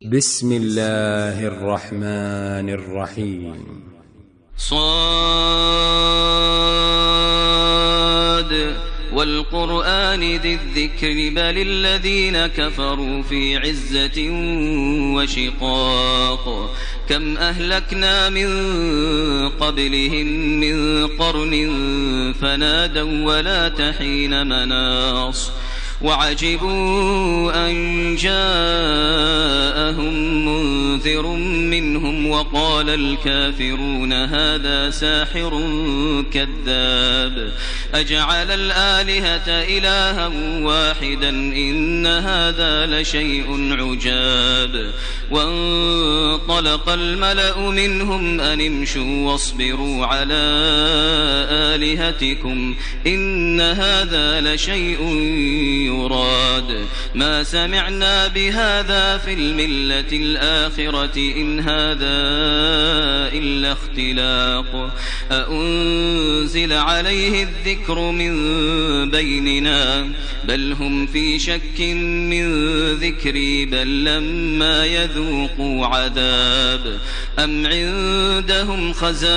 بسم الله الرحمن الرحيم. صاد والقرآن ذي الذكر بل الذين كفروا في عزة وشقاق كم أهلكنا من قبلهم من قرن فنادوا ولا تحين مناص وعجبوا أن جاءهم منذر منهم وقال الكافرون هذا ساحر كذاب أجعل الآلهة إلها واحدا إن هذا لشيء عجاب وانطلق الملأ منهم أن امشوا واصبروا على آلهتكم إن هذا لشيء يراد ما سمعنا بهذا في الملة الآخرة إن هذا إلا اختلاق أأنزل عليه الذكر من بيننا بل هم في شك من ذكري بل لما يذوقوا عذاب أم عندهم خزائن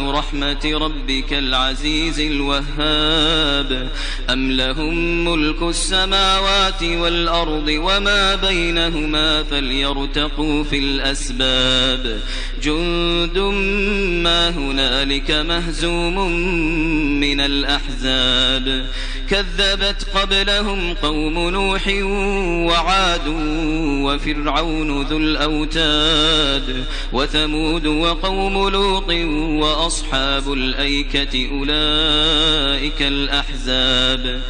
رحمة ربك العزيز الوهاب أم لهم ملك السماوات والأرض وما بينهما فليرتقوا في الأسباب جند ما هنالك مهزوم من الأحزاب كذبت قبلهم قوم نوح وعاد وفرعون ذو الأوتاد وثمود وقوم لوط وأصحاب الأيكة أولئك الأحزاب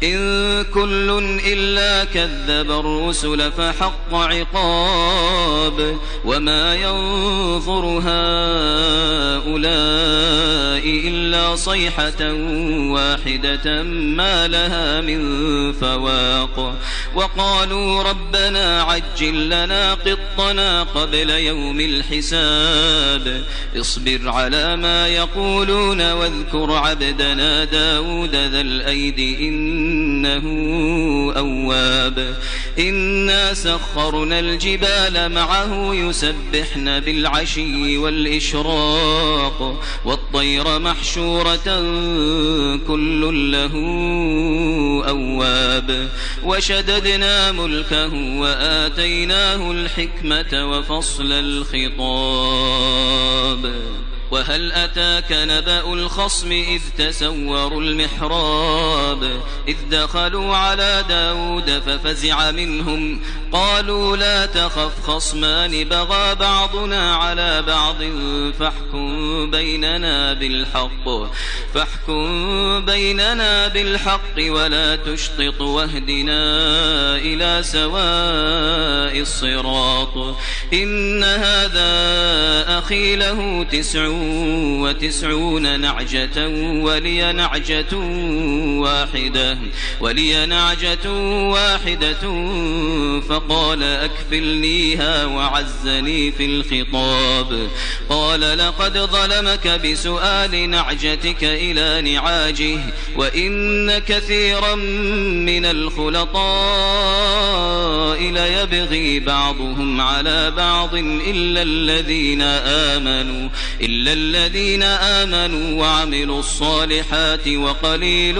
إن كل إلا كذب الرسل فحق عقاب وما ينظر هؤلاء إلا صيحة واحدة ما لها من فواق وقالوا ربنا عجل لنا قطنا قبل يوم الحساب اصبر على ما يقولون واذكر عبدنا داود ذا الأيد إنه أواب إنا سخرنا الجبال معه يسبحن بالعشي والإشراق والطير محشورة كل له أواب وشددنا ملكه وآتيناه الحكمة وفصل الخطاب وهل أتاك نبأ الخصم إذ تسوروا المحراب إذ دخلوا على داود ففزع منهم قالوا لا تخف خصمان بغى بعضنا على بعض فاحكم بيننا بالحق ولا تشطط واهدنا إلى سواء الصراط إن هذا أخي له 99 نعجة ولي نعجة واحدة فقال أكفلنيها وعزني في الخطاب قال لقد ظلمك بسؤال نعجتك إلى نعاجه وإن كثيرا من الخلطاء ليبغي بعضهم على بعض إلا الذين آمنوا وعملوا الصالحات وقليل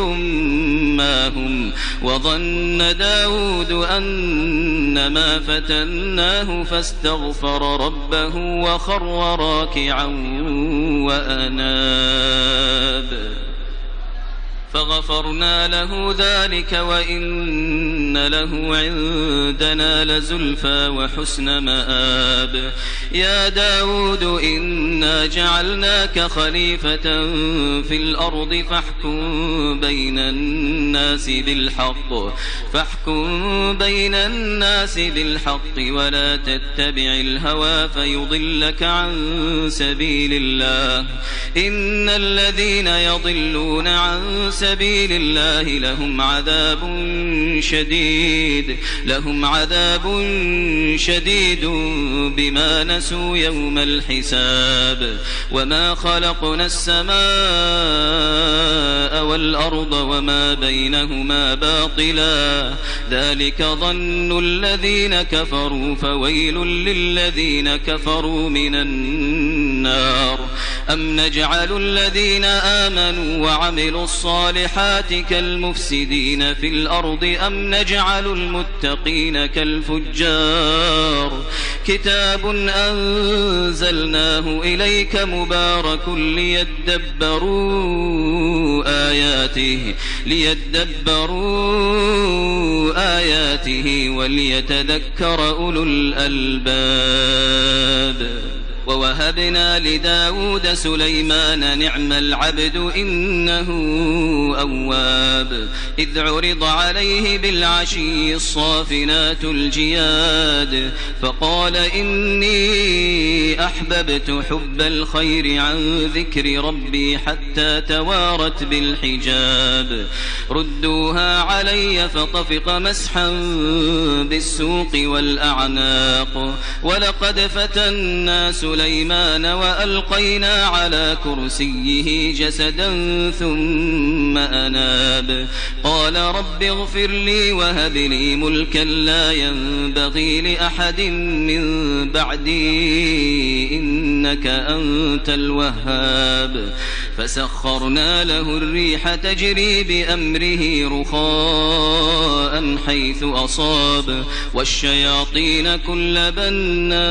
ما هم وظن داود أنما فتناه فاستغفر ربه وخر راكعا وأناب فغفرنا له ذلك وإن له عندنا لزلفى وحسن مآب يا داود إنا جعلناك خليفة في الأرض فاحكم بين الناس بالحق ولا تتبع الهوى فيضلك عن سبيل الله إن الذين يضلون عن سبيل الله لهم عذاب شديد شديد لهم عذاب شديد بما نسوا يوم الحساب وما خلقنا السماء والأرض وما بينهما باطلا ذلك ظن الذين كفروا فويل للذين كفروا من النار أم نجعل الذين آمنوا وعملوا الصالحات كالمفسدين في الأرض أم نجعل المتقين كالفجار كتاب أنزلناه إليك مبارك ليدبروا آياته وليتذكر أولو الألباب ووهبنا لداود سليمان نعم العبد إنه أواب إذ عرض عليه بالعشي الصافنات الجياد فقال إني أحببت حب الخير عن ذكر ربي حتى توارت بالحجاب ردوها علي فطفق مسحا بالسوق والأعناق ولقد فتنا سليمان وألقينا على كرسيه جسدا ثم أناب قال رب اغفر لي وهب لي ملكا لا ينبغي لأحد من بعدي إنك أنت الوهاب فسخرنا له الريح تجري بأمره رخاء حيث أصاب والشياطين كل بناء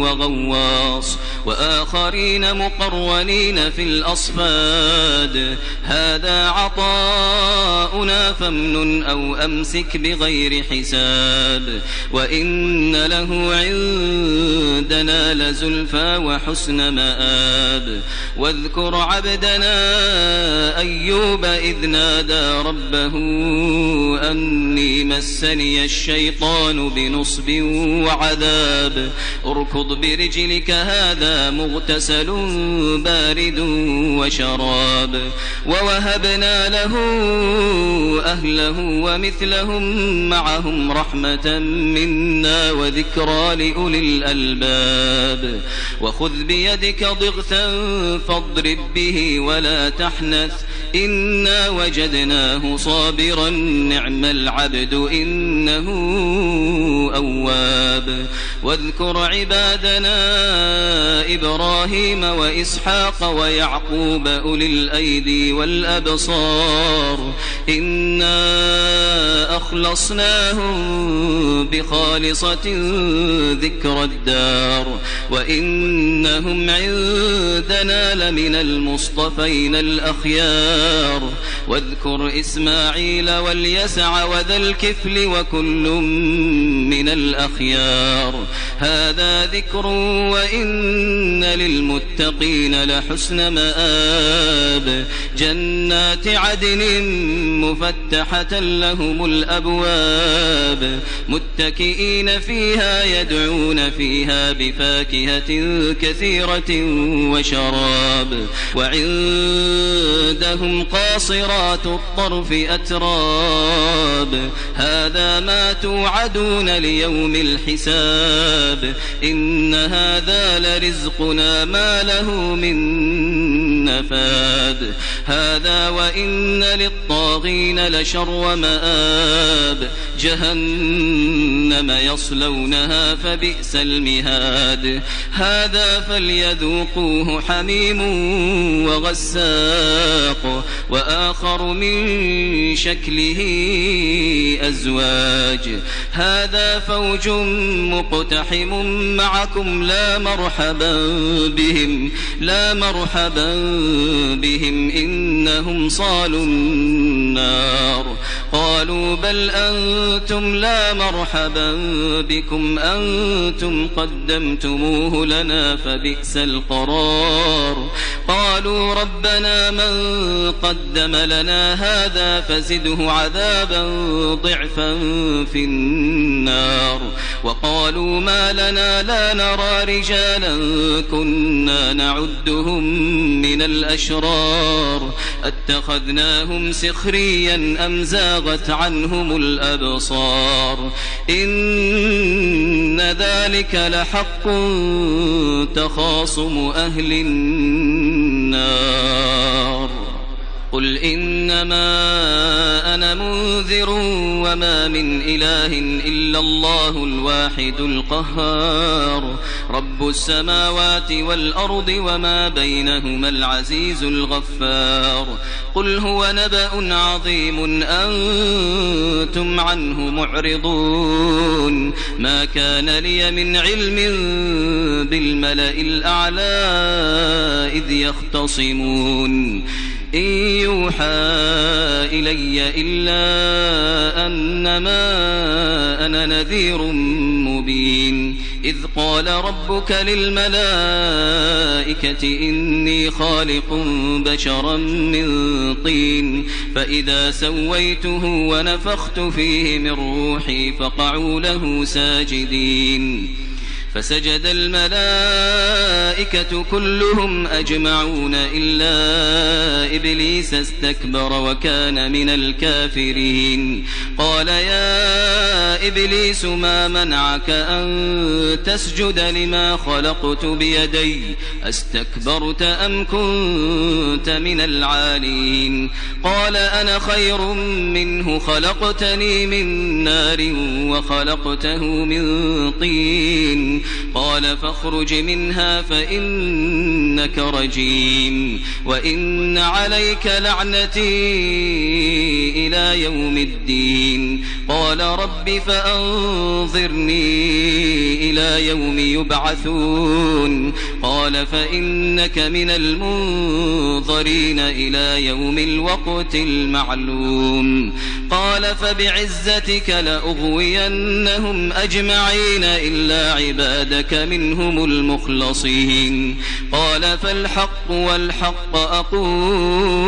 وغواص وآخرين مقرنين في الأصفاد هذا عطاؤنا فامنن أو أمسك بغير حساب وإن له عندنا لزلفى وحسن مآب واذكر عبدنا أيوب إذ نادى ربه أني مسني الشيطان بنصب وعذاب اركض برجلك هذا مغتسل بارد وشراب ووهبنا له أهله ومثلهم معهم رحمة منا وذكرى لأولي الألباب وخذ بيدك ضغثا فاضرب به ولا تحنث إنا وجدناه صابرا نعم العبد إنه أواب واذكر عبادنا إبراهيم وإسحاق ويعقوب أولي الأيدي والأبصار إنا أخلصناهم بخالصة ذكر الدار وإنهم عندنا لمن المصطفين الأخيار واذكر إسماعيل واليسع وذا الكفل وكل من الأخيار هذا ذكر وإن للمتقين لحسن مآب جنات عدن مفتحة لهم الأبواب متكئين فيها يدعون فيها بفاكهة كثيرة وشراب وعندهم قاصرات الطرف أتراب هذا ما توعدون ليوم الحساب إن هذا لرزقنا ما له من نفاد هذا وإن للطاغين لشر مآب جهنم يصلونها فبئس المهاد هذا فليذوقوه حميم وغساق وآخر من شكله أزواج هذا فوج مقتحم معكم لا مرحبا بهم إنهم صالوا النار قالوا بل أنتم لا مرحبا عذابا بكم أنتم قدمتموه لنا فبئس القرار. قالوا ربنا من قدم لنا هذا فزده عذابا ضعفا في النار. وقالوا ما لنا لا نرى رجالا كنا نعدهم من الأشرار اتخذناهم سخريا أم زاغت عنهم الأبصار إن ذلك لحق تخاصم أهل النار. قل إنما أنا منذر وما من إله إلا الله الواحد القهار رب السماوات والأرض وما بينهما العزيز الغفار. قل هو نبأ عظيم أنتم عنه معرضون ما كان لي من علم بالملأ الأعلى إذ يختصمون إن يوحى إلي إلا أنما أنا نذير مبين. إذ قال ربك للملائكة إني خالق بشرا من طين فإذا سويته ونفخت فيه من روحي فقعوا له ساجدين. فسجد الملائكة كلهم أجمعون إلا إبليس استكبر وكان من الكافرين. قال يا إبليس ما منعك أن تسجد لما خلقت بيدي أستكبرت أم كنت من العالين. قال أنا خير منه خلقتني من نار وخلقته من طين. قال فاخرج منها فإنك رجيم وإن عليك لعنتي إلى يوم الدين. قال رب فأنظرني إلى يوم يبعثون. قال فإنك من المنظرين إلى يوم الوقت المعلوم. قال فبعزتك لأغوينهم أجمعين إلا عبادك منهم المخلصين. قال فالحق والحق أقول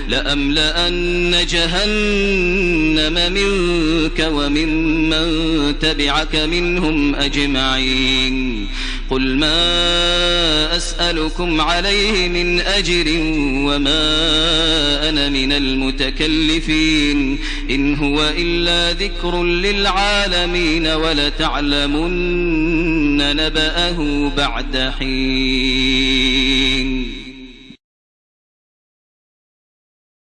لأملأن جهنم منك وممن تبعك منهم أجمعين. قل ما أسألكم عليه من أجر وما أنا من المتكلفين إن هو إلا ذكر للعالمين ولتعلمن نبأه بعد حين.